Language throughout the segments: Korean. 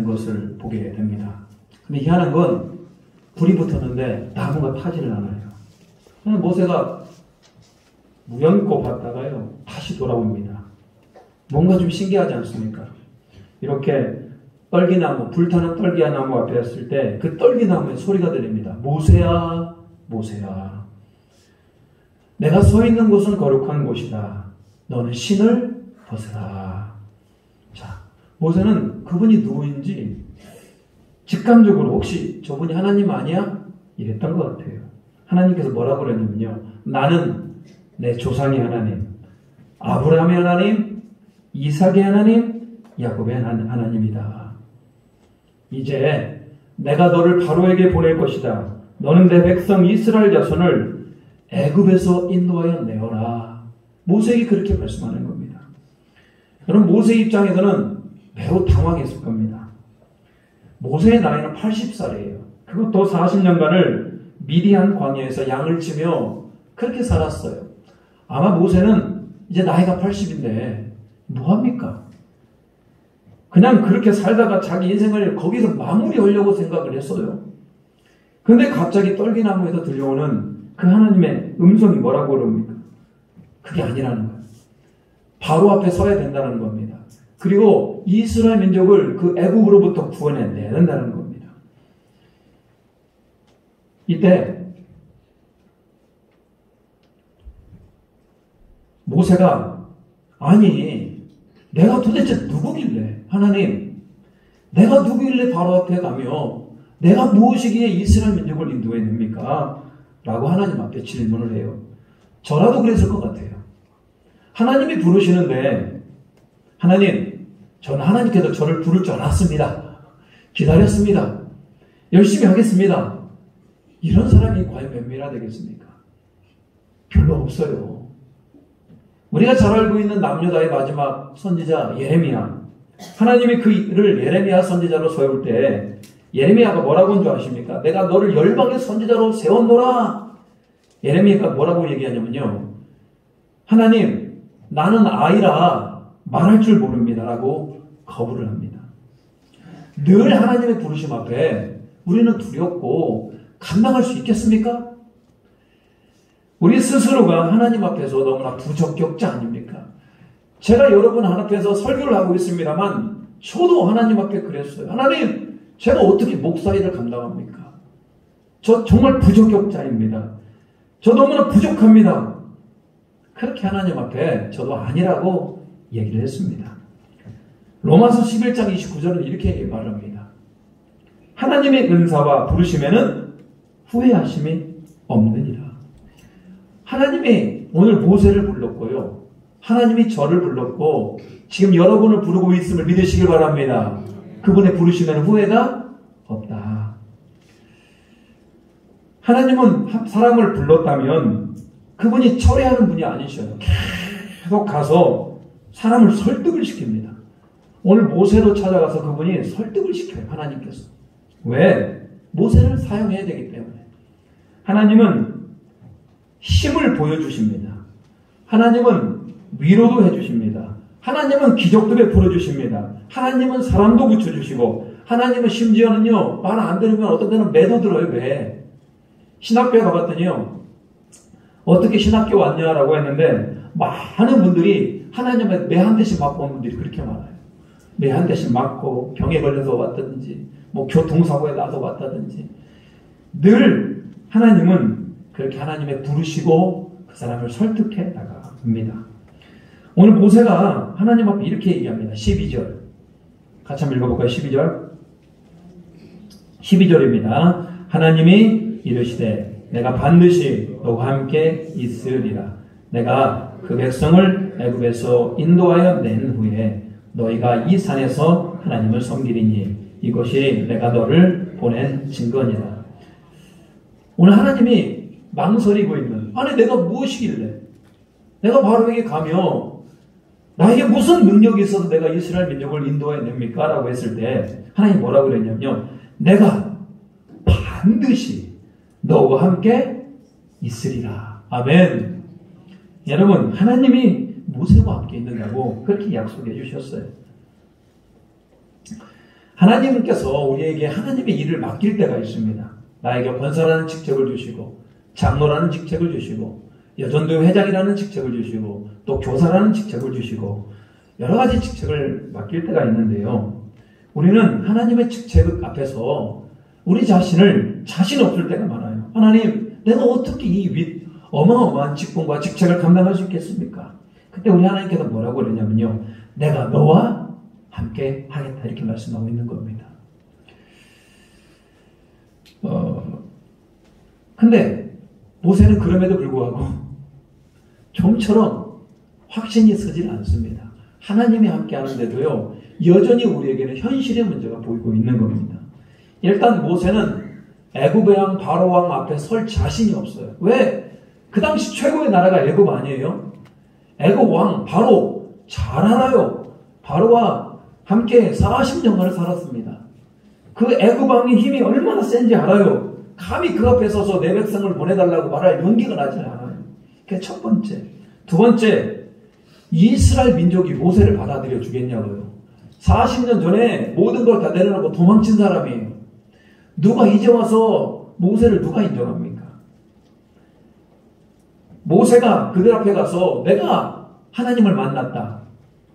것을 보게 됩니다. 근데 희한한 건 불이 붙었는데 나무가 타지를 않아요. 모세가 무염코 봤다가요 다시 돌아옵니다. 뭔가 좀 신기하지 않습니까? 이렇게 떨기나무, 불타는 떨기나무 앞에 왔을 때 그 떨기나무의 소리가 들립니다. 모세야, 모세야. 내가 서 있는 곳은 거룩한 곳이다. 너는 신을 벗으라. 자, 모세는 그분이 누구인지 직감적으로 혹시 저분이 하나님 아니야? 이랬던 것 같아요. 하나님께서 뭐라고 그랬냐면요. 나는 내 조상의 하나님, 아브라함의 하나님, 이삭의 하나님, 야곱의 하나님이다. 이제 내가 너를 바로에게 보낼 것이다. 너는 내 백성 이스라엘 자손을 애굽에서 인도하여 내어라. 모세에게 그렇게 말씀하는 겁니다. 여러분, 모세 입장에서는 매우 당황했을 겁니다. 모세의 나이는 80살이에요. 그것도 40년간을 미디안 광야에서 양을 치며 그렇게 살았어요. 아마 모세는 이제 나이가 80인데 뭐합니까? 그냥 그렇게 살다가 자기 인생을 거기서 마무리하려고 생각을 했어요. 근데 갑자기 떨기나무에서 들려오는 그 하나님의 음성이 뭐라고 그럽니까? 그게 아니라는 거예요. 바로 앞에 서야 된다는 겁니다. 그리고 이스라엘 민족을 그 애국으로부터 구원해내야 된다는 겁니다. 이때 모세가 아니 내가 도대체 누구길래 하나님 내가 누구길래 바로 앞에 가며 내가 무엇이기에 이스라엘 민족을 인도해냅니까? 라고 하나님 앞에 질문을 해요. 저라도 그랬을 것 같아요. 하나님이 부르시는데 하나님 저는 하나님께서 저를 부를 줄 알았습니다. 기다렸습니다. 열심히 하겠습니다. 이런 사람이 과연 몇 명이나 되겠습니까? 별로 없어요. 우리가 잘 알고 있는 남유다의 마지막 선지자 예레미야. 하나님이 그를 예레미야 선지자로 세울 때 예레미야가 뭐라고 한 줄 아십니까? 내가 너를 열방의 선지자로 세웠노라. 예레미야가 뭐라고 얘기하냐면요. 하나님 나는 아이라 말할 줄 모릅니다. 라고 거부를 합니다. 늘 하나님의 부르심 앞에 우리는 두렵고 감당할 수 있겠습니까? 우리 스스로가 하나님 앞에서 너무나 부적격자 아닙니까? 제가 여러분 앞에서 설교를 하고 있습니다만 저도 하나님 앞에 그랬어요. 하나님 제가 어떻게 목사 일을 감당합니까? 저 정말 부적격자입니다. 저 너무나 부족합니다. 그렇게 하나님 앞에 저도 아니라고 얘기를 했습니다. 로마서 11장 29절은 이렇게 말합니다. 하나님의 은사와 부르심에는 후회하심이 없느니라. 하나님이 오늘 모세를 불렀고요. 하나님이 저를 불렀고 지금 여러분을 부르고 있음을 믿으시길 바랍니다. 그분의 부르심에는 후회가 없다. 하나님은 사람을 불렀다면 그분이 철회하는 분이 아니셔요. 계속 가서 사람을 설득을 시킵니다. 오늘 모세로 찾아가서 그분이 설득을 시켜요. 하나님께서. 왜? 모세를 사용해야 되기 때문에. 하나님은 힘을 보여주십니다. 하나님은 위로도 해주십니다. 하나님은 기적도 베풀어 주십니다. 하나님은 사람도 고쳐주시고 하나님은 심지어는요 말 안 들으면 어떤 때는 매도 들어요. 왜? 신학교에 가봤더니요 어떻게 신학교 왔냐라고 했는데 많은 분들이 하나님의 매 한 대씩 맞고 온 분들이 그렇게 많아요. 매 한 대씩 맞고 병에 걸려서 왔다든지 뭐 교통사고에 나서 왔다든지 늘 하나님은 그렇게 하나님의 부르시고 그 사람을 설득해 나갑니다. 오늘 모세가 하나님 앞에 이렇게 얘기합니다. 12절 같이 한번 읽어볼까요? 12절입니다. 하나님이 이르시되 내가 반드시 너와 함께 있으리라. 내가 그 백성을 애굽에서 인도하여 낸 후에 너희가 이 산에서 하나님을 섬기리니 이것이 내가 너를 보낸 증거니라. 오늘 하나님이 망설이고 있는 아니 내가 무엇이길래 내가 바로에게 가며 나에게 무슨 능력이 있어서 내가 이스라엘 민족을 인도해냅니까? 라고 했을 때 하나님이 뭐라고 그랬냐면요. 내가 반드시 너와 함께 있으리라. 아멘. 여러분 하나님이 모세와 함께 있는다고 그렇게 약속해 주셨어요. 하나님께서 우리에게 하나님의 일을 맡길 때가 있습니다. 나에게 권사라는 직책을 주시고 장로라는 직책을 주시고 여전도회 회장이라는 직책을 주시고 또 교사라는 직책을 주시고 여러 가지 직책을 맡길 때가 있는데요. 우리는 하나님의 직책 앞에서 우리 자신을 자신 없을 때가 많아요. 하나님, 내가 어떻게 이 어마어마한 직분과 직책을 감당할 수 있겠습니까? 그때 우리 하나님께서 뭐라고 그러냐면요. 내가 너와 함께 하겠다 이렇게 말씀하고 있는 겁니다. 근데 모세는 그럼에도 불구하고 좀처럼 확신이 서질 않습니다. 하나님이 함께 하는데도요. 여전히 우리에게는 현실의 문제가 보이고 있는 겁니다. 일단 모세는 애굽의 왕 바로 왕 앞에 설 자신이 없어요. 왜? 그 당시 최고의 나라가 애굽 아니에요? 애굽 왕 바로 잘 알아요. 바로와 함께 40년간을 살았습니다. 그 애굽 왕의 힘이 얼마나 센지 알아요. 감히 그 앞에 서서 내 백성을 보내달라고 말할 용기가 나지 않아요. 그게 첫 번째. 두 번째, 이스라엘 민족이 모세를 받아들여 주겠냐고요. 40년 전에 모든 걸 다 내려놓고 도망친 사람이에요. 누가 이제 와서 모세를 누가 인정합니까? 모세가 그들 앞에 가서 내가 하나님을 만났다.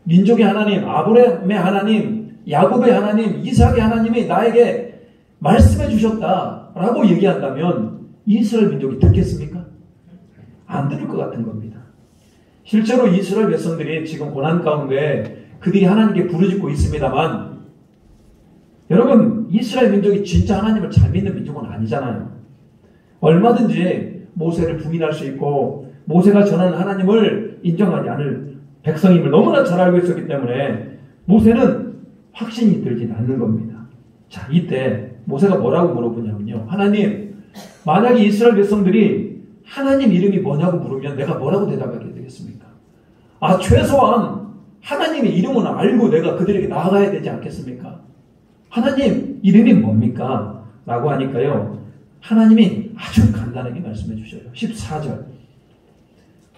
민족의 하나님, 아브라함의 하나님, 야곱의 하나님, 이삭의 하나님이 나에게 말씀해 주셨다라고 얘기한다면 이스라엘 민족이 듣겠습니까? 안 들을 것 같은 겁니다. 실제로 이스라엘 백성들이 지금 고난 가운데 그들이 하나님께 부르짖고 있습니다만 여러분, 이스라엘 민족이 진짜 하나님을 잘 믿는 민족은 아니잖아요. 얼마든지 모세를 부인할 수 있고 모세가 전하는 하나님을 인정하지 않을 백성임을 너무나 잘 알고 있었기 때문에 모세는 확신이 들진 않는 겁니다. 자, 이때 모세가 뭐라고 물어보냐면요. 하나님, 만약에 이스라엘 백성들이 하나님 이름이 뭐냐고 물으면 내가 뭐라고 대답하게 되겠습니까? 최소한 하나님의 이름은 알고 내가 그들에게 나아가야 되지 않겠습니까? 하나님 이름이 뭡니까? 라고 하니까요. 하나님이 아주 간단하게 말씀해 주셔요. 14절.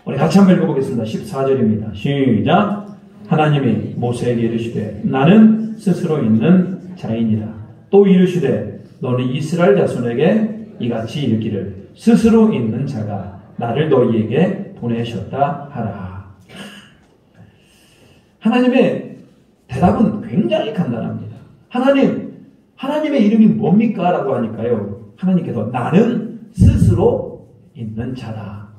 우리 같이 한번 읽어보겠습니다. 14절입니다. 시작. 하나님이 모세에게 이르시되 나는 스스로 있는 자이니라. 또 이르시되 너는 이스라엘 자손에게 이같이 이르기를 스스로 있는 자가 나를 너희에게 보내셨다 하라. 하나님의 대답은 굉장히 간단합니다. 하나님의 이름이 뭡니까? 라고 하니까요. 하나님께서 나는 스스로 있는 자다.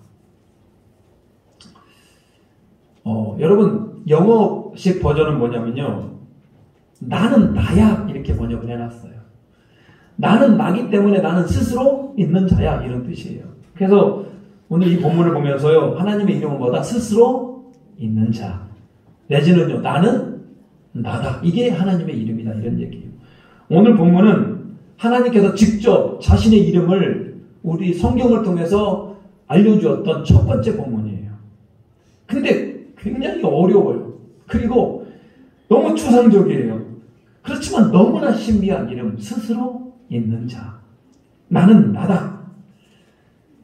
여러분 영어식 버전은 뭐냐면요. 나는 나야 이렇게 번역을 해놨어요. 나는 나기 때문에 나는 스스로 있는 자야 이런 뜻이에요. 그래서 오늘 이 본문을 보면서요. 하나님의 이름은 뭐다? 스스로 있는 자. 내지는요. 나는 나다. 이게 하나님의 이름이다 이런 얘기예요. 오늘 본문은 하나님께서 직접 자신의 이름을 우리 성경을 통해서 알려주었던 첫 번째 본문이에요. 근데 굉장히 어려워요. 그리고 너무 추상적이에요. 그렇지만 너무나 신비한 이름, 스스로 있는 자. 나는 나다.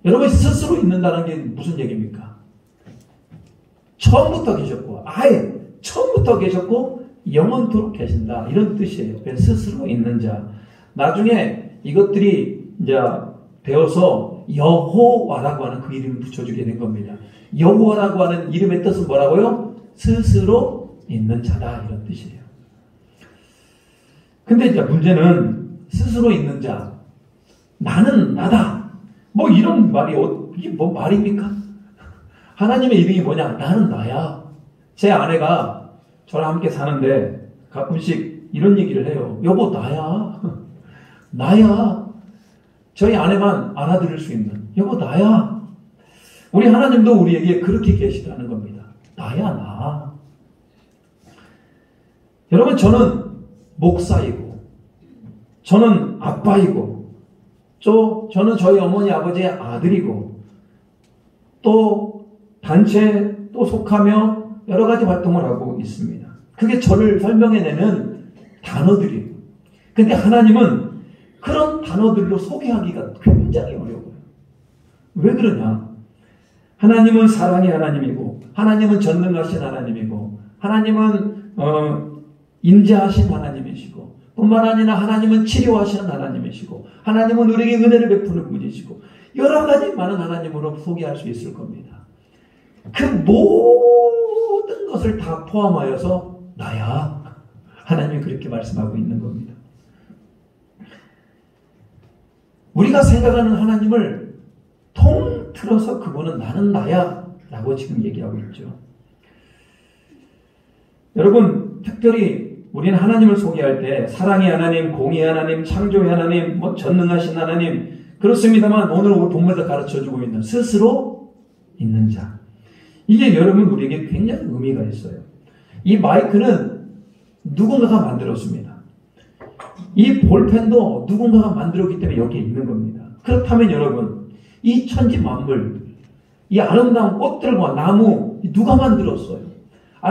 여러분 스스로 있는다는 게 무슨 얘기입니까? 처음부터 계셨고 아예 처음부터 계셨고 영원토록 계신다 이런 뜻이에요. 스스로 있는 자. 나중에 이것들이 이제 되어서 여호와라고 하는 그 이름을 붙여주게 된 겁니다. 여호와라고 하는 이름의 뜻은 뭐라고요? 스스로 있는 자다 이런 뜻이에요. 근데 이제 문제는 스스로 있는 자, 나는 나다. 뭐 이런 말이 이게 뭐 말입니까? 하나님의 이름이 뭐냐? 나는 나야. 제 아내가 저랑 함께 사는데 가끔씩 이런 얘기를 해요. 여보 나야. 나야. 저희 아내만 알아들을 수 있는 여보 나야. 우리 하나님도 우리에게 그렇게 계시다는 겁니다. 나야 나. 여러분 저는 목사이고 저는 아빠이고 저는 저희 어머니 아버지의 아들이고 또 단체에 또 속하며 여러 가지 활동을 하고 있습니다. 그게 저를 설명해내는 단어들이에요. 근데 하나님은 그런 단어들로 소개하기가 굉장히 어려워요. 왜 그러냐? 하나님은 사랑의 하나님이고 하나님은 전능하신 하나님이고 하나님은 인자하신 하나님이시고 뿐만 아니라 하나님은 치료하시는 하나님이시고 하나님은 우리에게 은혜를 베푸는 분이시고 여러 가지 많은 하나님으로 소개할 수 있을 겁니다. 그 모든 것을 다 포함하여서 나야. 하나님이 그렇게 말씀하고 있는 겁니다. 우리가 생각하는 하나님을 통틀어서 그분은 나는 나야 라고 지금 얘기하고 있죠. 여러분, 특별히 우리는 하나님을 소개할 때 사랑의 하나님, 공의의 하나님, 창조의 하나님, 전능하신 하나님, 그렇습니다만 오늘 본문에서 가르쳐주고 있는 스스로 있는 자. 이게 여러분 우리에게 굉장히 의미가 있어요. 이 마이크는 누군가가 만들었습니다. 이 볼펜도 누군가가 만들었기 때문에 여기에 있는 겁니다. 그렇다면 여러분, 이 천지 만물, 이 아름다운 꽃들과 나무 누가 만들었어요?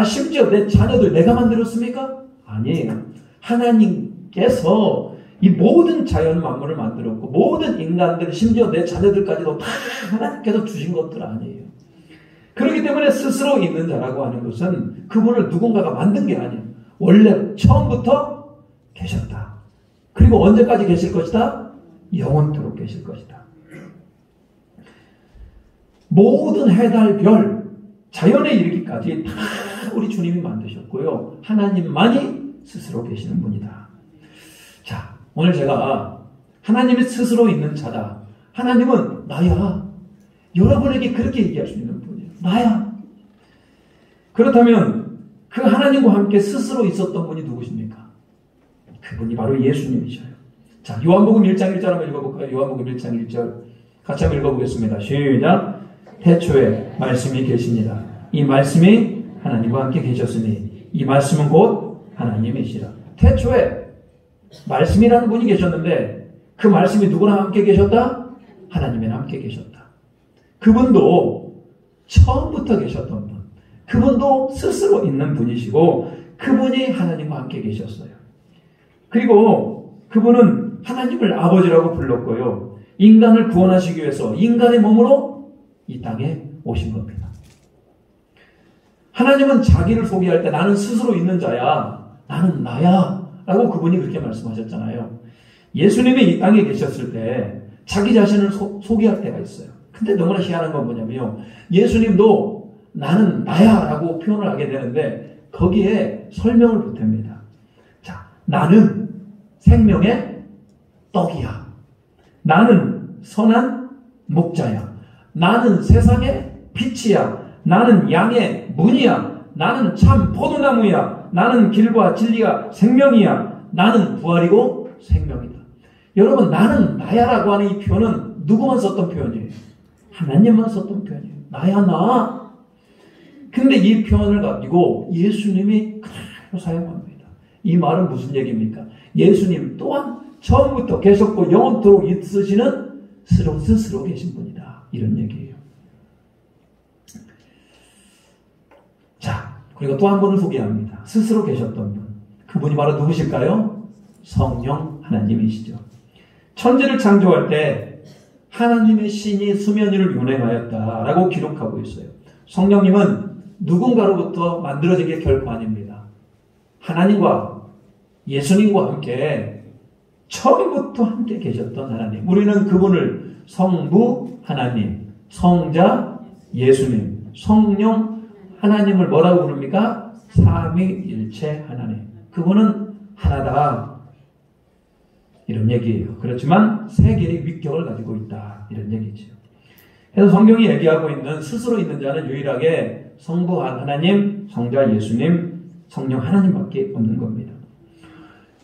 심지어 내 자녀들 내가 만들었습니까? 아니에요. 하나님께서 이 모든 자연 만물을 만들었고 모든 인간들, 심지어 내 자녀들까지도 다 하나님께서 주신 것들 아니에요. 그렇기 때문에 스스로 있는 자라고 하는 것은 그분을 누군가가 만든 게 아니에요. 원래 처음부터 계셨다. 그리고 언제까지 계실 것이다? 영원토록 계실 것이다. 모든 해달, 별, 자연에 이르기까지 다 우리 주님이 만드셨고요. 하나님만이 스스로 계시는 분이다. 자, 오늘 제가 하나님이 스스로 있는 자다. 하나님은 나야. 여러분에게 그렇게 얘기할 수 있는 분이에요. 나야. 그렇다면 그 하나님과 함께 스스로 있었던 분이 누구십니까? 그분이 바로 예수님이셔요. 자, 요한복음 1장 1절 한번 읽어볼까요? 요한복음 1장 1절 같이 한번 읽어보겠습니다. 시작. 태초에 말씀이 계십니다. 이 말씀이 하나님과 함께 계셨으니 이 말씀은 곧 하나님이시라. 태초에 말씀이라는 분이 계셨는데 그 말씀이 누구랑 함께 계셨다? 하나님이랑 함께 계셨다. 그분도 처음부터 계셨던 분. 그분도 스스로 있는 분이시고 그분이 하나님과 함께 계셨어요. 그리고 그분은 하나님을 아버지라고 불렀고요. 인간을 구원하시기 위해서 인간의 몸으로 이 땅에 오신 겁니다. 하나님은 자기를 소개할 때 나는 스스로 있는 자야. 나는 나야. 라고 그분이 그렇게 말씀하셨잖아요. 예수님이 이 땅에 계셨을 때 자기 자신을 소개할 때가 있어요. 근데 너무나 희한한 건 뭐냐면요. 예수님도 나는 나야 라고 표현을 하게 되는데 거기에 설명을 보탭니다. 자, 나는 생명의 떡이야. 나는 선한 목자야. 나는 세상의 빛이야. 나는 양의 문이야. 나는 참 포도나무야. 나는 길과 진리가 생명이야. 나는 부활이고 생명이다. 여러분, 나는 나야라고 하는 이 표현은 누구만 썼던 표현이에요? 하나님만 썼던 표현이에요. 나야 나. 근데 이 표현을 가지고 예수님이 그대로 사용합니다. 이 말은 무슨 얘기입니까? 예수님 또한 처음부터 계셨고 영원토록 있으시는 스스로 계신 분이다. 이런 얘기예요. 자, 그리고 또 한 분을 소개합니다. 스스로 계셨던 분. 그분이 바로 누구실까요? 성령 하나님이시죠. 천지를 창조할 때 하나님의 신이 수면 위를 운행하였다라고 기록하고 있어요. 성령님은 누군가로부터 만들어진 게 결코 아닙니다. 하나님과 예수님과 함께 처음부터 함께 계셨던 하나님. 우리는 그분을 성부 하나님, 성자 예수님, 성령 하나님을 뭐라고 부릅니까? 삼위일체 하나님. 그분은 하나다. 이런 얘기예요. 그렇지만 세 개의 위격을 가지고 있다. 이런 얘기죠. 그래서 성경이 얘기하고 있는 스스로 있는 자는 유일하게 성부 하나님, 성자 예수님, 성령 하나님밖에 없는 겁니다.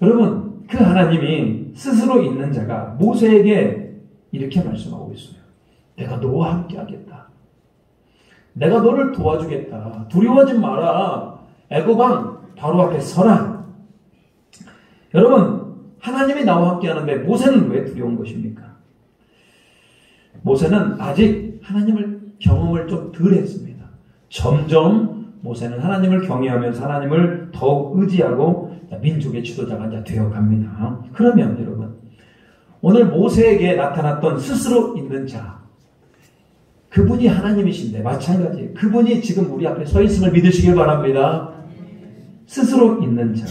여러분, 그 하나님이 스스로 있는 자가 모세에게 이렇게 말씀하고 있어요. 내가 너와 함께 하겠다. 내가 너를 도와주겠다. 두려워하지 마라. 애고방 바로 앞에 서라. 여러분, 하나님이 나와 함께 하는데 모세는 왜 두려운 것입니까? 모세는 아직 하나님을 경험을 좀 덜 했습니다. 점점 모세는 하나님을 경외하면서 하나님을 더욱 의지하고 민족의 지도자가 이제 되어갑니다. 그러면 여러분, 오늘 모세에게 나타났던 스스로 있는 자, 그분이 하나님이신데 마찬가지 그분이 지금 우리 앞에 서 있음을 믿으시길 바랍니다. 스스로 있는 자.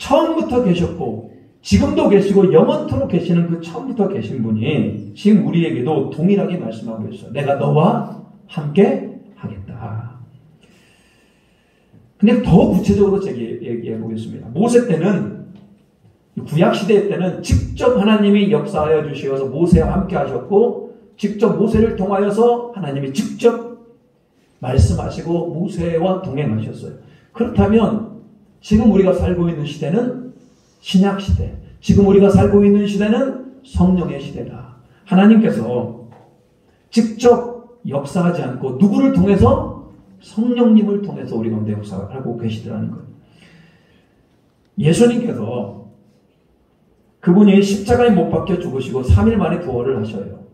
처음부터 계셨고 지금도 계시고 영원토록 계시는 그 처음부터 계신 분이 지금 우리에게도 동일하게 말씀하고 있어요. 내가 너와 함께 하겠다. 근데 더 구체적으로 제가 얘기해 보겠습니다. 모세 때는, 구약시대 때는 직접 하나님이 역사하여 주셔서 모세와 함께 하셨고 직접 모세를 통하여서 하나님이 직접 말씀하시고 모세와 동행하셨어요. 그렇다면 지금 우리가 살고 있는 시대는 신약시대, 지금 우리가 살고 있는 시대는 성령의 시대다. 하나님께서 직접 역사하지 않고 누구를 통해서? 성령님을 통해서 우리 가운데 역사를 하고 계시더라는 거예요. 예수님께서 그분이 십자가에 못 박혀 죽으시고 3일 만에 부활을 하셔요.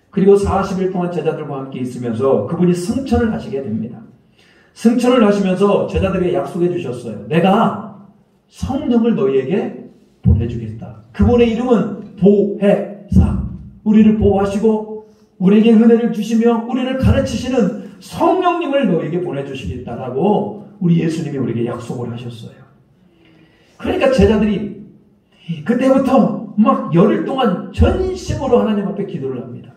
그리고 40일 동안 제자들과 함께 있으면서 그분이 승천을 하시게 됩니다. 승천을 하시면서 제자들에게 약속해 주셨어요. 내가 성령을 너희에게 보내주겠다. 그분의 이름은 보혜사. 우리를 보호하시고 우리에게 은혜를 주시며 우리를 가르치시는 성령님을 너희에게 보내주시겠다라고 우리 예수님이 우리에게 약속을 하셨어요. 그러니까 제자들이 그때부터 막 열흘 동안 전심으로 하나님 앞에 기도를 합니다.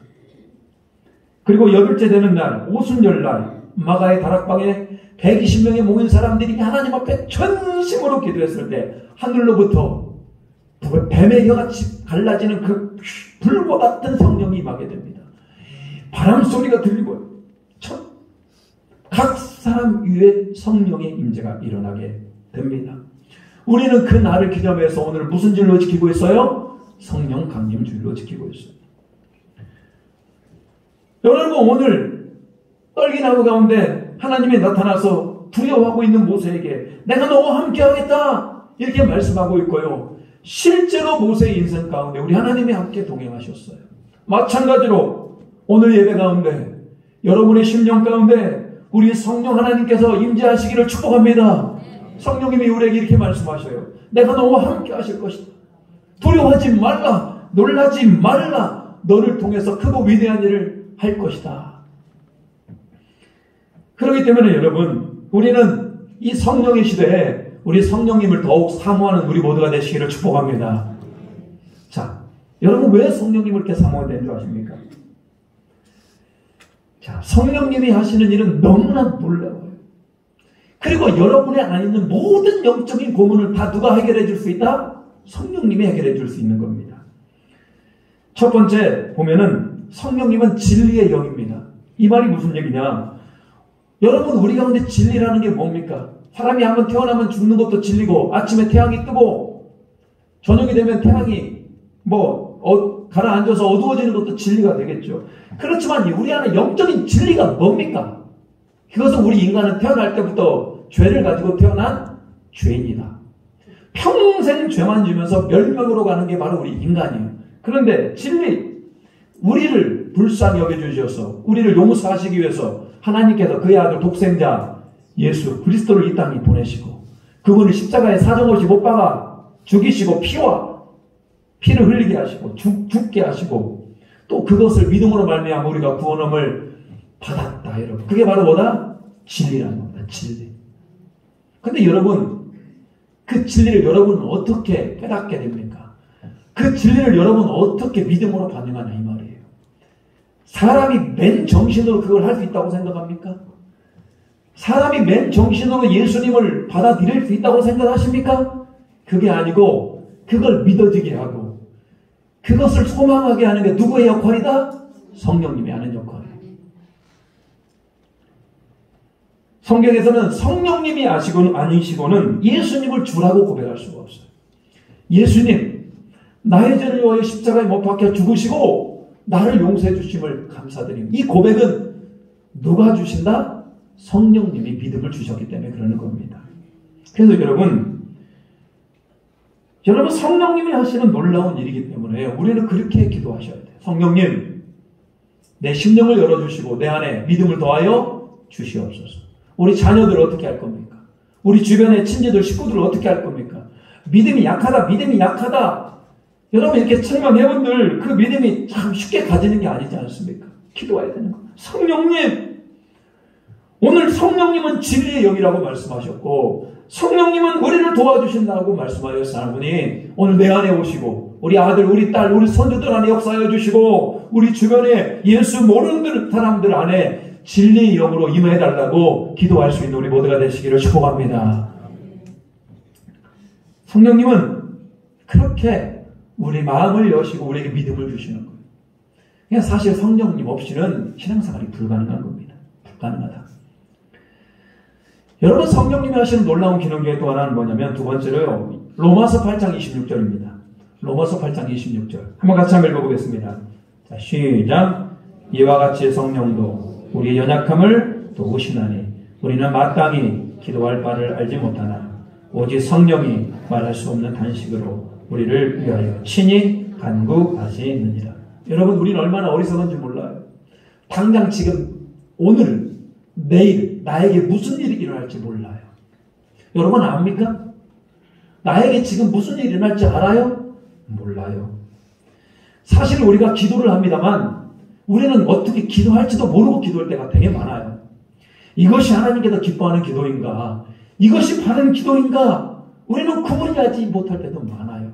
그리고 열흘째 되는 날, 오순절날 마가의 다락방에 120명의 모인 사람들이 하나님 앞에 전심으로 기도했을 때 하늘로부터 뱀의 혀같이 갈라지는 그 불과 같은 성령이 임하게 됩니다. 바람 소리가 들리고 각 사람 위에 성령의 임재가 일어나게 됩니다. 우리는 그 날을 기념해서 오늘 무슨 주일로 지키고 있어요? 성령 강림 주일로 지키고 있어요. 여러분, 오늘 떨기나무 가운데 하나님이 나타나서 두려워하고 있는 모세에게 내가 너와 함께 하겠다 이렇게 말씀하고 있고요. 실제로 모세의 인생 가운데 우리 하나님이 함께 동행하셨어요. 마찬가지로 오늘 예배 가운데 여러분의 심령 가운데 우리 성령 하나님께서 임재하시기를 축복합니다. 성령님이 우리에게 이렇게 말씀하셔요. 내가 너와 함께 하실 것이다. 두려워하지 말라. 놀라지 말라. 너를 통해서 크고 위대한 일을 할 것이다. 그렇기 때문에 여러분, 우리는 이 성령의 시대에 우리 성령님을 더욱 사모하는 우리 모두가 되시기를 축복합니다. 자, 여러분 왜 성령님을 이렇게 사모해야 되는 줄 아십니까? 자, 성령님이 하시는 일은 너무나 놀라워요. 그리고 여러분의 안에 있는 모든 영적인 고문을 다 누가 해결해 줄 수 있다? 성령님이 해결해 줄 수 있는 겁니다. 첫 번째 보면은 성령님은 진리의 영입니다. 이 말이 무슨 얘기냐? 여러분, 우리 가운데 진리라는 게 뭡니까? 사람이 한번 태어나면 죽는 것도 진리고, 아침에 태양이 뜨고 저녁이 되면 태양이 가라앉아서 어두워지는 것도 진리가 되겠죠. 그렇지만 우리 안에 영적인 진리가 뭡니까? 그것은 우리 인간은 태어날 때부터 죄를 가지고 태어난 죄인이다. 평생 죄만 지면서 멸망으로 가는 게 바로 우리 인간이에요. 그런데 진리, 우리를 불쌍히 여겨주셔서 우리를 용서하시기 위해서 하나님께서 그의 아들 독생자 예수 그리스도를 이 땅에 보내시고 그분을 십자가에 사정없이 못 박아 죽이시고 피를 흘리게 하시고 죽게 하시고 또 그것을 믿음으로 말미암아 우리가 구원함을 받았다. 여러분, 그게 바로 뭐다? 진리라는 겁니다. 진리. 근데 여러분, 그 진리를 여러분은 어떻게 깨닫게 됩니까? 그 진리를 여러분은 어떻게 믿음으로 반응하냐 이 말이에요. 사람이 맨 정신으로 그걸 할 수 있다고 생각합니까? 사람이 맨 정신으로 예수님을 받아들일 수 있다고 생각하십니까? 그게 아니고 그걸 믿어지게 하고 그것을 소망하게 하는 게 누구의 역할이다? 성령님이 하는 역할이에요. 성경에서는 성령님이 아니시고는 예수님을 주라고 고백할 수가 없어요. 예수님, 나의 죄를 위하여 십자가에 못 박혀 죽으시고 나를 용서해 주심을 감사드립니다. 이 고백은 누가 주신다? 성령님이 믿음을 주셨기 때문에 그러는 겁니다. 그래서 여러분 성령님이 하시는 놀라운 일이기 때문에 우리는 그렇게 기도하셔야 돼요. 성령님, 내 심령을 열어주시고 내 안에 믿음을 더하여 주시옵소서. 우리 자녀들을 어떻게 할 겁니까? 우리 주변의 친지들, 식구들을 어떻게 할 겁니까? 믿음이 약하다. 여러분, 이렇게 설명해본들 그 믿음이 참 쉽게 가지는 게 아니지 않습니까? 기도해야 되는 거. 성령님, 오늘 성령님은 진리의 영이라고 말씀하셨고 성령님은 우리를 도와주신다고 말씀하셨사오니 오늘 내 안에 오시고 우리 아들, 우리 딸, 우리 손주들 안에 역사하여 주시고 우리 주변에 예수 모르는 사람들 안에 진리의 영으로 임해달라고 기도할 수 있는 우리 모두가 되시기를 축복합니다. 성령님은 그렇게 우리 마음을 여시고 우리에게 믿음을 주시는 거예요. 그냥 사실 성령님 없이는 신앙생활이 불가능한 겁니다. 불가능하다. 여러분, 성령님이 하시는 놀라운 기능 중에 또 하나는 뭐냐면 두 번째로요. 로마서 8장 26절입니다. 로마서 8장 26절. 한번 같이 한번 읽어보겠습니다. 자, 시작. 이와 같이 성령도 우리의 연약함을 도우시나니 우리는 마땅히 기도할 바를 알지 못하나 오직 성령이 말할 수 없는 단식으로 우리를 위하여 친히 간구하시느니라. 여러분, 우리는 얼마나 어리석은지 몰라요. 당장 지금 오늘 내일 나에게 무슨 일이 일어날지 몰라요. 여러분 압니까? 나에게 지금 무슨 일이 일어날지 알아요? 몰라요. 사실 우리가 기도를 합니다만 우리는 어떻게 기도할지도 모르고 기도할 때가 되게 많아요. 이것이 하나님께서 기뻐하는 기도인가? 이것이 바른 기도인가? 우리는 구분하지 못할 때도 많아요.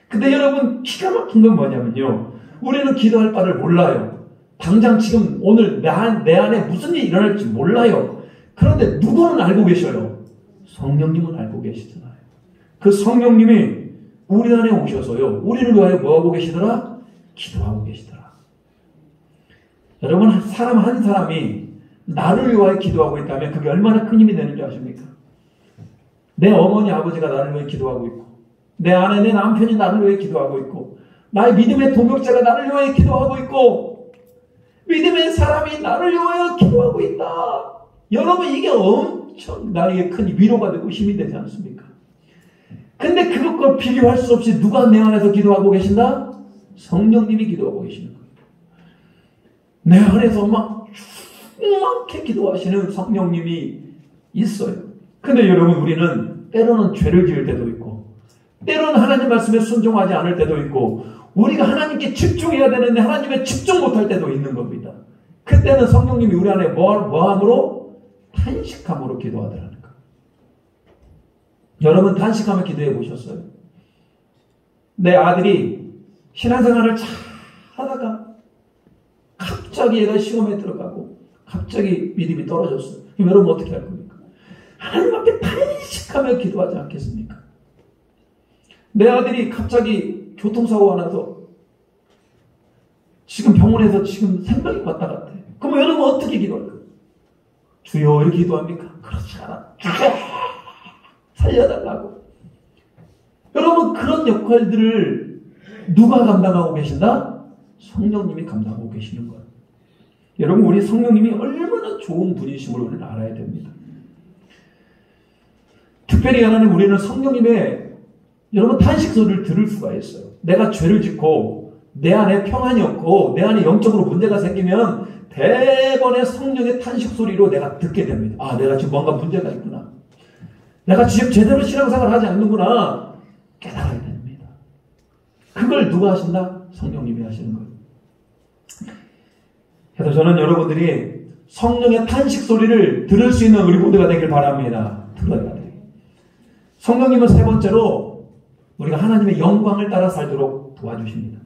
근데 여러분, 기가 막힌 건 뭐냐면요. 우리는 기도할 바를 몰라요. 당장 지금 오늘 내 안에 무슨 일이 일어날지 몰라요. 그런데 누구는 알고 계셔요? 성령님은 알고 계시잖아요. 그 성령님이 우리 안에 오셔서요. 우리를 위하여 뭐하고 계시더라? 기도하고 계시더라. 여러분, 사람 한 사람이 나를 위하여 기도하고 있다면 그게 얼마나 큰 힘이 되는 줄 아십니까? 내 어머니, 아버지가 나를 위해 기도하고 있고 내 아내, 내 남편이 나를 위해 기도하고 있고 나의 믿음의 동역자가 나를 위하여 기도하고 있고 믿음의 사람이 나를 위하여 기도하고 있다. 여러분, 이게 엄청 나에게 큰 위로가 되고 힘이 되지 않습니까? 근데 그것과 비교할 수 없이 누가 내 안에서 기도하고 계신다? 성령님이 기도하고 계시는 거예요. 내 안에서 막 이렇게 기도하시는 성령님이 있어요. 근데 여러분, 우리는 때로는 죄를 지을 때도 있고 때로는 하나님 말씀에 순종하지 않을 때도 있고 우리가 하나님께 집중해야 되는데 하나님에 집중 못할 때도 있는 겁니다. 그때는 성령님이 우리 안에 뭐함으로? 탄식함으로 기도하더라는 거예요. 여러분, 탄식하며 기도해 보셨어요? 내 아들이 신앙생활을 잘 하다가 갑자기 얘가 시험에 들어가고 갑자기 믿음이 떨어졌어요. 그럼 여러분 어떻게 할 겁니까? 하나님 앞에 탄식하며 기도하지 않겠습니까? 내 아들이 갑자기 교통사고가 나서 지금 병원에서 지금 생명이 왔다 갔다 해요. 그럼 여러분 어떻게 기도할까요? 주여 이렇게 기도합니까? 그렇지 않아. 주여 살려달라고. 여러분, 그런 역할들을 누가 감당하고 계신다? 성령님이 감당하고 계시는 거예요. 여러분, 우리 성령님이 얼마나 좋은 분이심을 우리는 알아야 됩니다. 특별히 하나님, 우리는 성령님의 여러분 탄식 소리를 들을 수가 있어요. 내가 죄를 짓고 내 안에 평안이 없고 내 안에 영적으로 문제가 생기면 대번의 성령의 탄식 소리로 내가 듣게 됩니다. 아, 내가 지금 뭔가 문제가 있구나. 내가 지금 제대로 신앙생활을 하지 않는구나. 깨달아야 됩니다. 그걸 누가 하신다? 성령님이 하시는 거예요. 그래서 저는 여러분들이 성령의 탄식 소리를 들을 수 있는 우리 모두가 되길 바랍니다. 들어야 돼요. 성령님은 세 번째로 우리가 하나님의 영광을 따라 살도록 도와주십니다.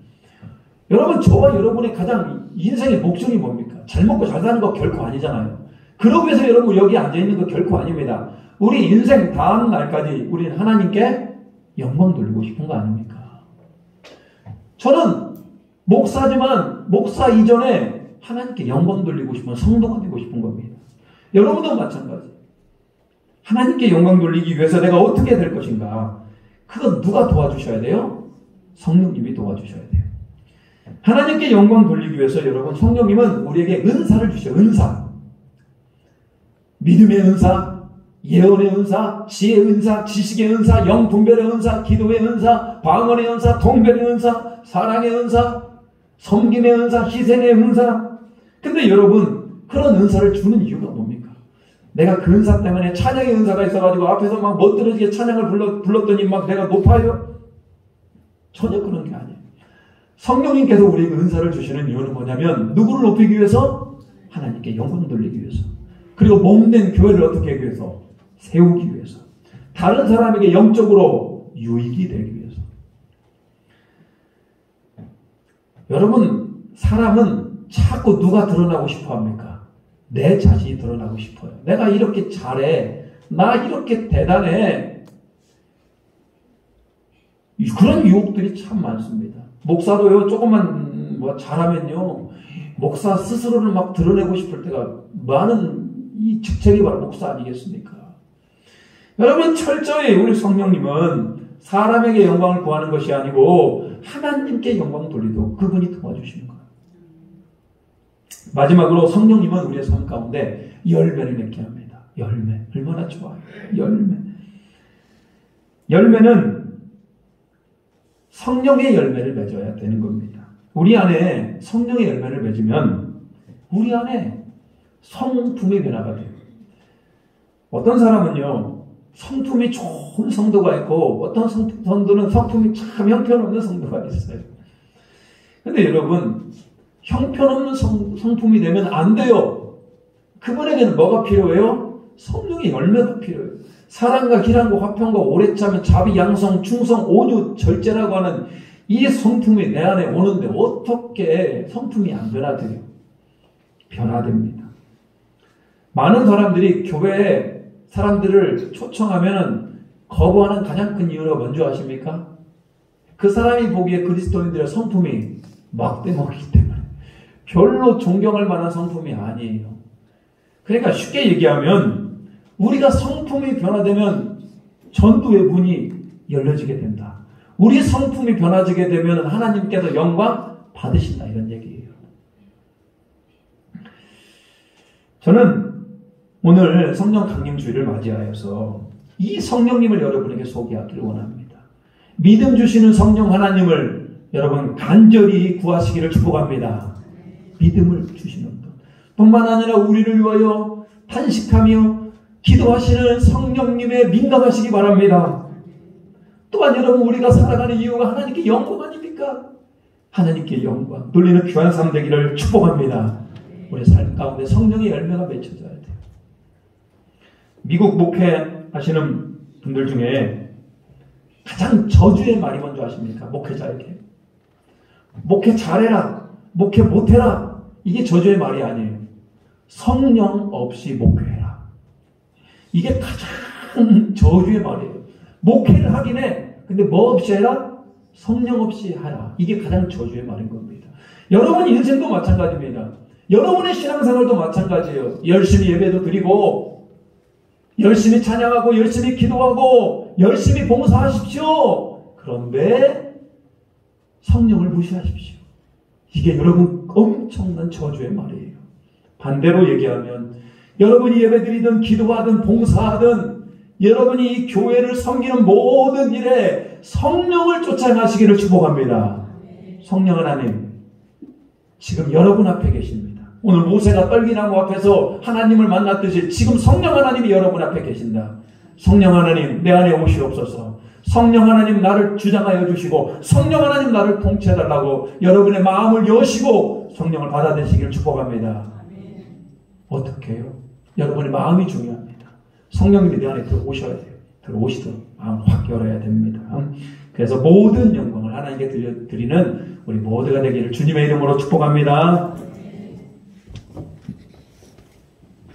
여러분, 저와 여러분의 가장 인생의 목적이 뭡니까? 잘 먹고 잘 사는 거 결코 아니잖아요. 그러기 위해서 여러분 여기 앉아있는 거 결코 아닙니다. 우리 인생 다음 날까지 우리는 하나님께 영광 돌리고 싶은 거 아닙니까? 저는 목사지만 목사 이전에 하나님께 영광 돌리고 싶은 성도가 되고 싶은 겁니다. 여러분도 마찬가지. 하나님께 영광 돌리기 위해서 내가 어떻게 될 것인가? 그건 누가 도와주셔야 돼요? 성령님이 도와주셔야 돼요. 하나님께 영광 돌리기 위해서 여러분, 성령님은 우리에게 은사를 주셔요. 은사. 믿음의 은사, 예언의 은사, 지혜의 은사, 지식의 은사, 영분별의 은사, 기도의 은사, 방언의 은사, 통변의 은사, 사랑의 은사, 섬김의 은사, 희생의 은사. 근데 여러분, 그런 은사를 주는 이유가 뭡니까? 내가 그 은사 때문에 찬양의 은사가 있어가지고 앞에서 막 멋들어지게 찬양을 불렀더니 막 내가 높아요? 전혀 그런 게 아니에요. 성령님께서 우리에게 은사를 주시는 이유는 뭐냐면 누구를 높이기 위해서? 하나님께 영광 돌리기 위해서. 그리고 몸된 교회를 어떻게 하기 위해서? 세우기 위해서. 다른 사람에게 영적으로 유익이 되기 위해서. 여러분, 사람은 자꾸 누가 드러나고 싶어 합니까? 내 자신이 드러나고 싶어요. 내가 이렇게 잘해. 나 이렇게 대단해. 그런 유혹들이 참 많습니다. 목사도요, 조금만 잘하면요, 목사 스스로를 막 드러내고 싶을 때가 많은 이 직책이 바로 목사 아니겠습니까? 여러분, 철저히 우리 성령님은 사람에게 영광을 구하는 것이 아니고 하나님께 영광 돌리도록 그분이 도와주시는 거예요. 마지막으로 성령님은 우리의 삶 가운데 열매를 맺게 합니다. 열매. 얼마나 좋아요. 열매. 열매는 성령의 열매를 맺어야 되는 겁니다. 우리 안에 성령의 열매를 맺으면 우리 안에 성품의 변화가 돼요. 어떤 사람은요, 성품이 좋은 성도가 있고 어떤 성도는 성품이 참 형편없는 성도가 있어요. 근데 여러분, 형편없는 성품이 되면 안 돼요. 그분에게는 뭐가 필요해요? 성령의 열매가 필요해요. 사랑과 기량과 화평과 오래 참은 자비, 양성, 충성, 온유, 절제라고 하는 이 성품이 내 안에 오는데 어떻게 성품이 안 변화돼요? 변화됩니다. 많은 사람들이 교회에 사람들을 초청하면 거부하는 가장 큰 이유가 뭔지 아십니까? 그 사람이 보기에 그리스도인들의 성품이 막대먹이기 때문에 별로 존경할 만한 성품이 아니에요. 그러니까 쉽게 얘기하면 우리가 성품이 변화되면 전도의 문이 열려지게 된다. 우리 성품이 변화지게 되면 하나님께서 영광 받으신다, 이런 얘기예요. 저는 오늘 성령 강림주일을 맞이하여서 이 성령님을 여러분에게 소개하기를 원합니다. 믿음 주시는 성령 하나님을 여러분 간절히 구하시기를 축복합니다. 믿음을 주시는 분. 뿐만 아니라 우리를 위하여 탄식하며 기도하시는 성령님에 민감하시기 바랍니다. 또한 여러분, 우리가 살아가는 이유가 하나님께 영광 아닙니까? 하나님께 영광 돌리는 귀한 삶 되기를 축복합니다. 우리 삶 가운데 성령의 열매가 맺혀져야 돼요. 미국 목회하시는 분들 중에 가장 저주의 말이 뭔지 아십니까? 목회자에게. 목회 잘해라. 목회 못해라. 이게 저주의 말이 아니에요. 성령 없이 목회해라. 이게 가장 저주의 말이에요. 목회를 하긴 해. 근데 뭐 없이 해라? 성령 없이 하라. 이게 가장 저주의 말인 겁니다. 여러분 인생도 마찬가지입니다. 여러분의 신앙생활도 마찬가지예요. 열심히 예배도 드리고 열심히 찬양하고 열심히 기도하고 열심히 봉사하십시오. 그런데 성령을 무시하십시오. 이게 여러분 엄청난 저주의 말이에요. 반대로 얘기하면 여러분이 예배드리든 기도하든 봉사하든 여러분이 이 교회를 섬기는 모든 일에 성령을 쫓아 가시기를 축복합니다. 성령 하나님, 지금 여러분 앞에 계십니다. 오늘 모세가 떨기나무 앞에서 하나님을 만났듯이 지금 성령 하나님이 여러분 앞에 계신다. 성령 하나님, 내 안에 오시옵소서. 성령 하나님, 나를 주장하여 주시고 성령 하나님, 나를 통치해달라고 여러분의 마음을 여시고 성령을 받아들이시기를 축복합니다. 어떻게 해요? 여러분의 마음이 중요합니다. 성령님이 내 안에 들어오셔야 돼요. 들어오시도록 마음 확 열어야 됩니다. 그래서 모든 영광을 하나님께 드리는 우리 모두가 되기를 주님의 이름으로 축복합니다.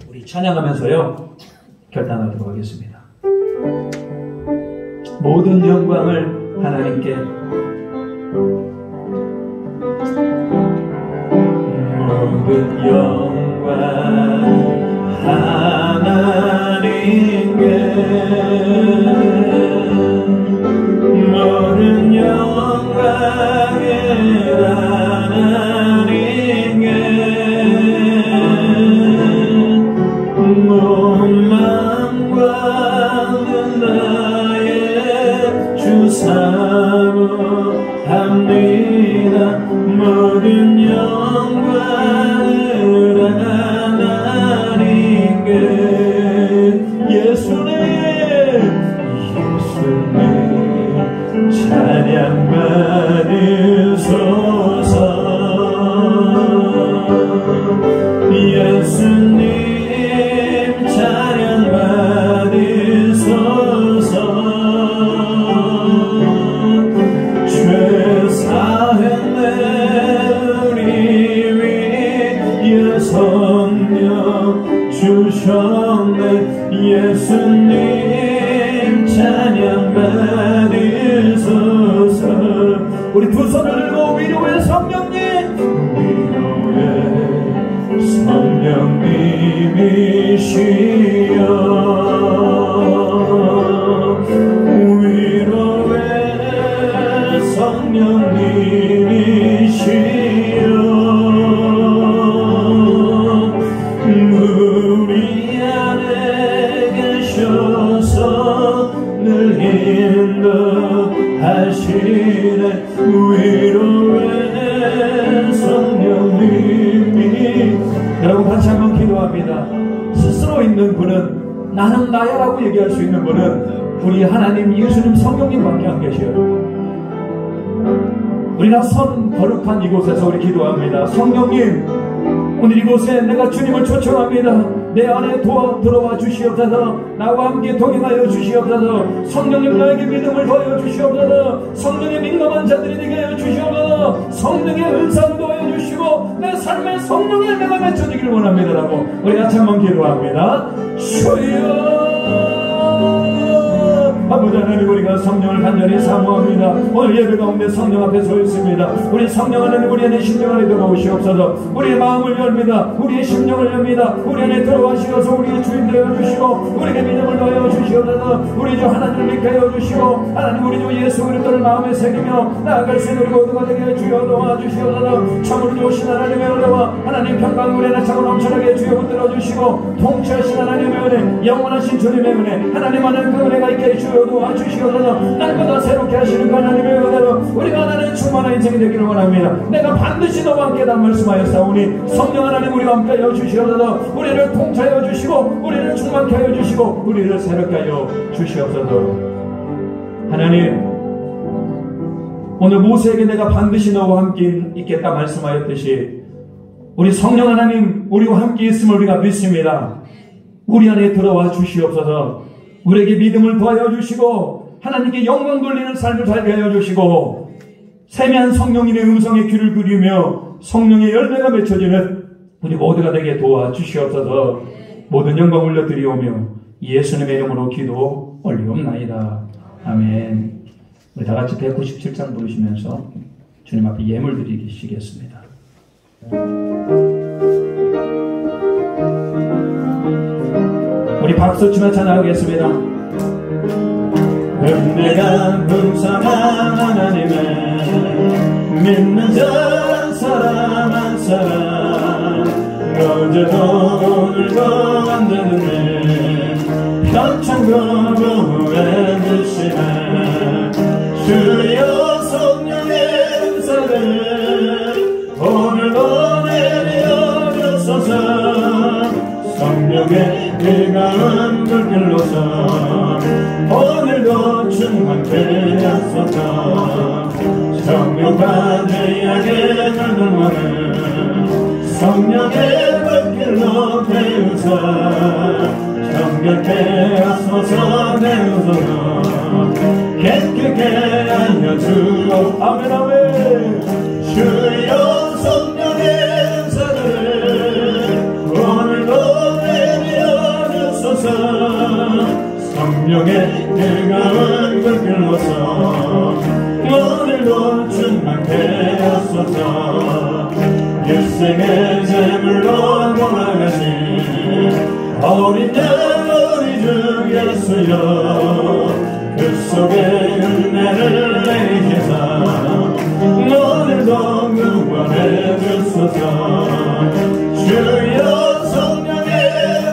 우리 찬양하면서요 결단하도록 하겠습니다. 모든 영광을 하나님께, 모든 영광 하나님께, 모든 영광을 하나님께, 몸만과 나의 주 사모합니다. 모든 영광을 하나님께, 예수님 찬양 받으소서. 예수님 찬양 받으소서. 오셨네. 예수님 찬양 받으소서. 우리 두 손을 들고 위로의 성령님, 위로의 성령님이시여, 위로의 성령님이시여, 우리 안에 계셔서 늘 인도하시네. 위로의 성령님이. 여러분 같이 한번 기도합니다. 스스로 있는 분은, 나는 나야라고 얘기할 수 있는 분은 우리 하나님 예수님 성령님밖에 안 계셔요. 우리가 선 거룩한 이곳에서 우리 기도합니다. 성령님, 오늘 이곳에 내가 주님을 초청합니다. 내 안에 들어와 주시옵소서. 나와 함께 동행하여 주시옵소서. 성령님, 나에게 믿음을 더하여 주시옵소서. 성령의 민감한 자들이 되게 하여 주시옵소서. 성령의 은사도 더하여 주시고 내 삶에 성령의 열매가 맺혀지기를 원합니다라고 우리 같이 한번 기도합니다. 주여, 아버지 하나님, 우리가 성령을 간절히 사모합니다. 오늘 예배 가운데 성령 앞에 서 있습니다. 우리 성령 하나님, 우리 안에 심령 안에 들어오시옵소서. 우리의 마음을 열입니다. 우리의 심령을 엽니다. 우리 안에 들어와시어서 우리의 주인 되어 주시고 우리에게 믿음을 더하여 주시옵소서. 우리 주 하나님을 믿게 하여 주시고 하나님 우리 주 예수 그리스도를 마음에 새기며 나아갈 새 우리 모두가 되게 주여 도와주시옵소서. 참으로 좋으신 하나님의 은혜와 하나님 평강 은혜나 차고 넘쳐나게 주여 붙들어 주시고 통치하신 하나님의 은혜, 영원하신 주님의 은혜, 하나님 안에 그 은혜가 있게 주여 도와주시옵소서. 날마다 새롭게 하시는 그 하나님의 은혜로 우리가 하나님의 충만한 인생이 되기를 원합니다. 내가 반드시 너와 함께 다 말씀하였사오니 성령 하나님 우리와 함께 하여 주시옵소서. 우리를 통치하여 주시고 우리를 충만케 하여 주시고 우리를 새롭게 하여 주시옵소서. 하나님, 오늘 모세에게 내가 반드시 너와 함께 있겠다 말씀하였듯이 우리 성령 하나님 우리와 함께 있음을 우리가 믿습니다. 우리 안에 들어와 주시옵소서. 우리에게 믿음을 더하여 주시고 하나님께 영광 돌리는 삶을 살게 하여 주시고 세미한 성령님의 음성에 귀를 기울이며 성령의 열매가 맺혀지는 우리 모두가 되게 도와주시옵소서. 모든 영광 올려드리오며 예수님의 이름으로 기도 올리옵나이다. 아멘. 우리 다같이 197장 부르시면서 주님 앞에 예물 드리시겠습니다. 우리 박수 치며 찬양하겠습니다. 은혜가 풍성한 하나님의 믿는 자 한 사람 어제도 오늘도 언제든지 편찮고 구해주시네. 주여 성령의 은사를 오늘도 내려 주소서. 성령의 뜨거운 불길로서 오늘도 충만케 하소서. 성령 받으야게 물들만은 성령의 불길로 태우사 정결케 하소서. 내우소서 깨끗게 하여 주옵. 아멘 아멘. 주여 성령의 은사를 오늘도 내려 주소서. 성령의 뜨거운 불길로서 오늘도 충만케 하소서. 일생의 제물로 돌아가신 어린 양 우리 주 예수여 그 속에 은혜를 내리시사 오늘도 구원해 주소서. 주여 성령의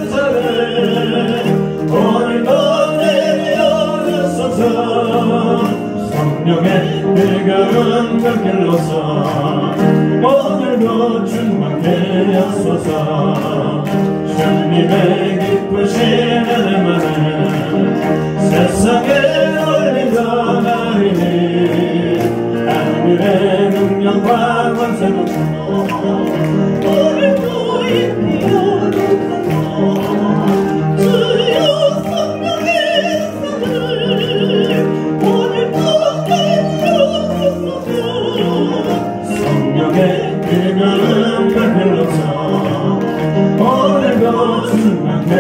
은사를 오늘도 내려 주소서. 성령의 뜨거운 불길로서 오늘도 충만케 하소서. 주님의 기쁘신 은혜만은 세상에 올리더 나리니 하늘의 능력과 권세도 오늘도 입히어 주여 성령의 은사를 오늘도 성령의 뜨거운 불길로서 오늘도 충만케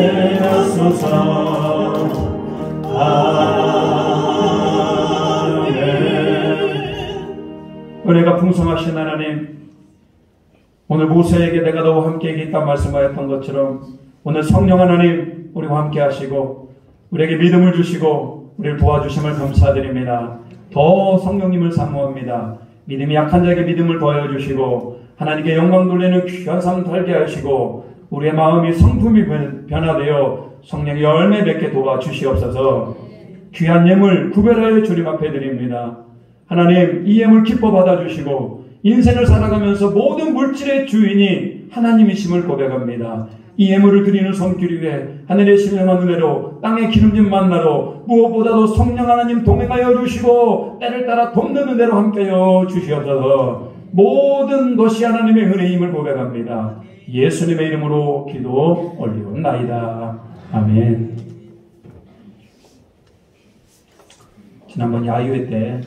은혜가 풍성하신 하나님, 오늘 모세에게 내가 너와 함께 있다 말씀하였던 것처럼 오늘 성령 하나님 우리와 함께 하시고 우리에게 믿음을 주시고 우리를 도와주심을 감사드립니다. 더 성령님을 사모합니다. 믿음이 약한 자에게 믿음을 더하여 주시고 하나님께 영광 돌리는 귀한 삶 살게 하시고 우리의 마음이 성품이 변화되어 성령의 열매 맺게 도와주시옵소서. 귀한 예물 구별하여 주님 앞에 드립니다. 하나님, 이 예물 기뻐 받아주시고 인생을 살아가면서 모든 물질의 주인이 하나님이심을 고백합니다. 이 예물을 드리는 손길 위에 하늘의 신령한 은혜로 땅의 기름진 만나로 무엇보다도 성령 하나님 동행하여 주시고 때를 따라 돕는 은혜로 함께하여 주시옵소서. 모든 것이 하나님의 은혜임을 고백합니다. 예수님의 이름으로 기도 올리옵나이다. 아멘. 지난번 야유회 때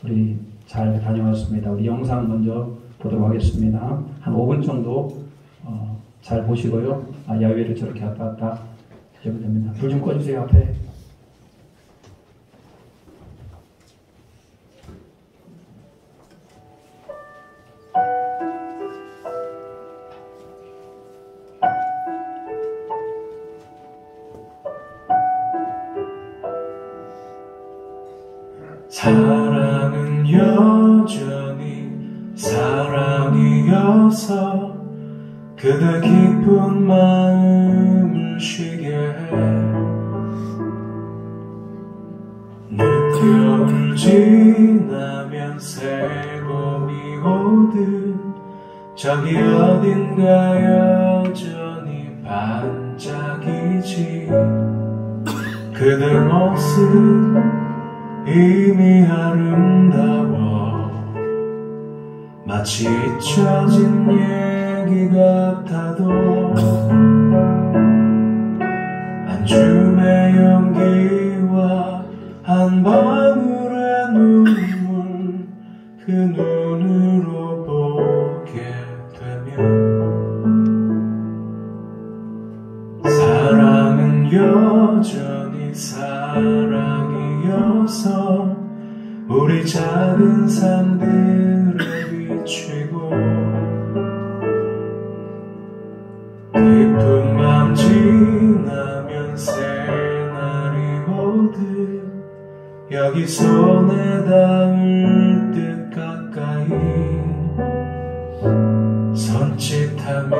우리 잘 다녀왔습니다. 우리 영상 먼저 보도록 하겠습니다. 한 5분 정도 잘 보시고요. 야유회를 저렇게 왔다 갔다 하시면 됩니다. 불 좀 꺼주세요. 앞에. 사랑은 여전히 사랑이어서 그대 기쁜 마음을 쉬게 해. 늦겨울 지나면 새봄이 오듯 저기 어딘가 여전히 반짝이지. 그대 모습 이미 아름다워 마치 잊혀진 얘기 같아도 한 줌의 연기와 한 방울의 눈물 그 눈으로 보게 되면 사랑은 여전히 사랑이어서 우리 작은 삶들에 비추고 깊은 밤 지나면 새날이 오듯 여기 손에 닿을 듯 가까이 손짓하며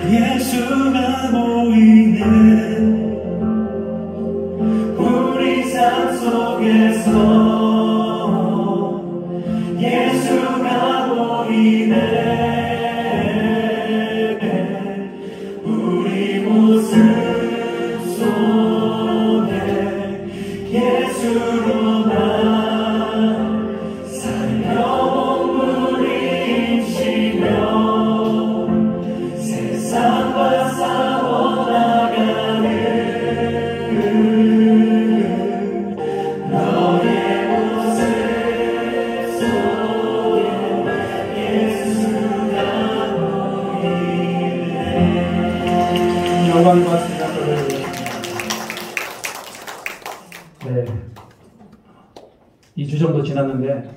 예수가 보이네. 우리 삶 속에서 예수가 보이네. 우리 모습 속에 예수로 난 살려 몸부림치며 영광을 받습니다. 네. 2주 정도 지났는데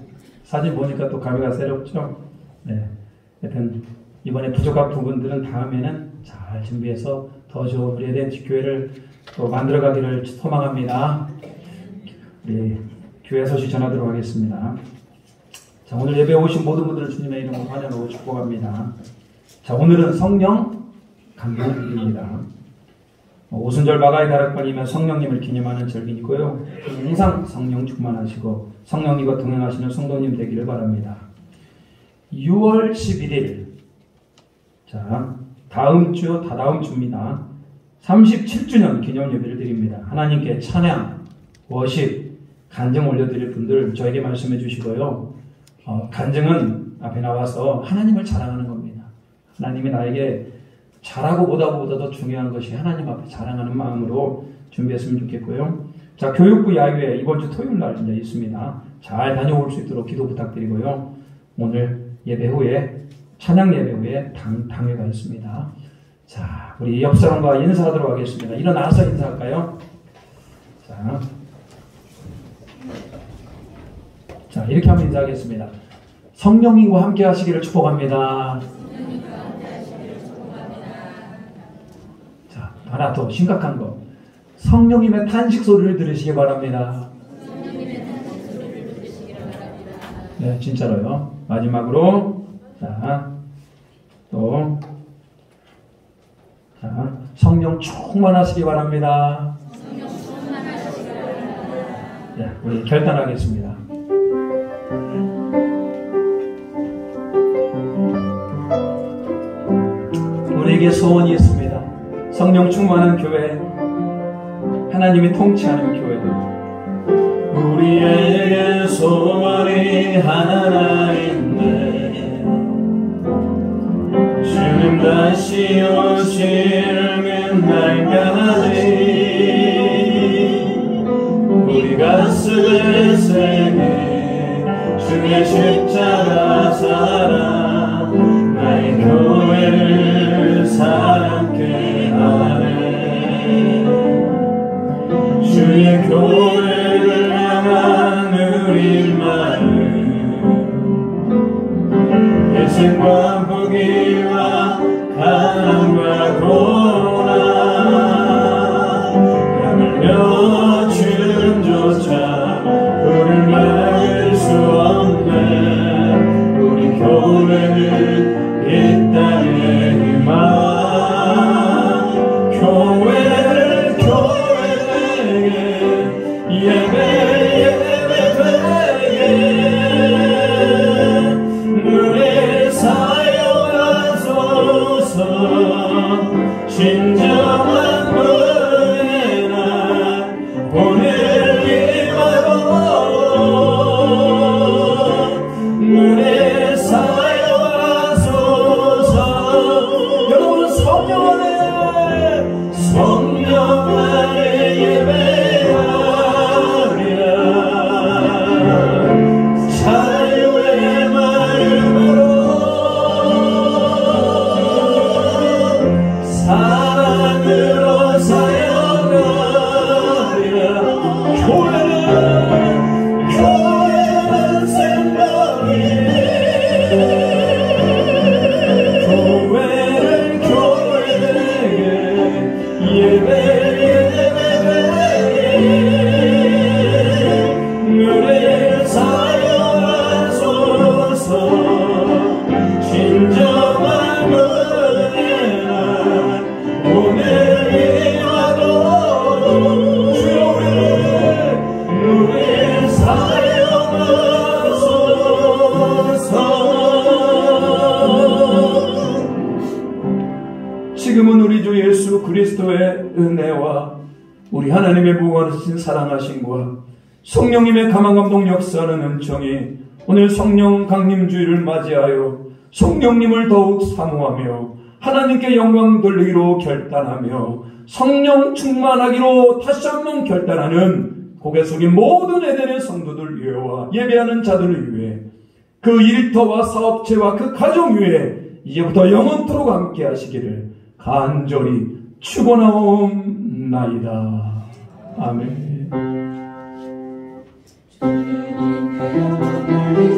사진 보니까 또 감회가 새롭죠? 네. 하여튼 이번에 부족한 부분들은 다음에는 잘 준비해서 더 좋은 우리 에덴 교회를 또 만들어가기를 소망합니다. 우리 교회 소식 전하도록 하겠습니다. 자, 오늘 예배에 오신 모든 분들을 주님의 이름으로 환영하고 축복합니다. 자, 오늘은 성령 강림입니다. 오순절 마가의 다락방이면 성령님을 기념하는 절기이고요. 항상 성령 충만하시고 성령님과 동행하시는 성도님 되기를 바랍니다. 6월 11일, 자, 다음 주, 다다음 주입니다. 37주년 기념 예배를 드립니다. 하나님께 찬양, 워십, 간증 올려드릴 분들 저에게 말씀해 주시고요. 간증은 앞에 나와서 하나님을 자랑하는 겁니다. 하나님이 나에게 잘하고 보다보다 더 중요한 것이 하나님 앞에 자랑하는 마음으로 준비했으면 좋겠고요. 자, 교육부 야유회 이번 주 토요일 날 이제 있습니다. 잘 다녀올 수 있도록 기도 부탁드리고요. 오늘 예배 후에 찬양 예배 후에 당회가 있습니다. 자, 우리 옆 사람과 인사하도록 하겠습니다. 일어나서 인사할까요? 자, 이렇게 하면 인사하겠습니다. 성령님과 함께 하시기를 축복합니다. 자, 하나 더 심각한 거. 성령님의 탄식 소리를 들으시기 바랍니다. 네, 진짜로요. 마지막으로, 자, 또, 자, 성령 충만하시기 바랍니다. 네, 우리 결단하겠습니다. 우리에게 소원이 있습니다. 성령 충만한 교회, 하나님이 통치하는 교회들. 우리에게 소원이 하나 있네. 주님 다시 오실 날까지 우리가 쓰게 세계 주의 십자가 사랑 나의 교회를 사랑케 하네. 주의 교회를 향한 우리 마음 예생과 부귀와 가난과 고난 하물며 주름조차 우릴 막을 수 없네. 우리 교회는 이 땅의 희망 교회를 교회에게 예배 예배되게 눈에 사용하소서. 진정한 은혜나 오늘 임하고 눈에 사용하소서. 여러분 성령 안에 성령 안에 예배하리라. 자유의 마음으로 사랑으로 사용하리라. 교회는 생명이 교회에게 예배 눈에 사용하소서. 진정한 은혜나 오늘 임하고 주여 눈에 사용하소서. 지금은 우리 주 예수 그리스도의 은혜와 우리 하나님의 무한하신 사랑하심과 성령님의 감화감동 역사하는 은총이 오늘 성령 강림주일을 맞이하여 성령님을 더욱 사모하며 하나님께 영광 돌리기로 결단하며 성령 충만하기로 다시 한번 결단하는 고개 숙인 모든 에덴의 성도들 위해와 예배하는 자들을 위해 그 일터와 사업체와 그 가정 위에 이제부터 영원토록 함께 하시기를 간절히 축원하옵나이다. 아멘. 주님의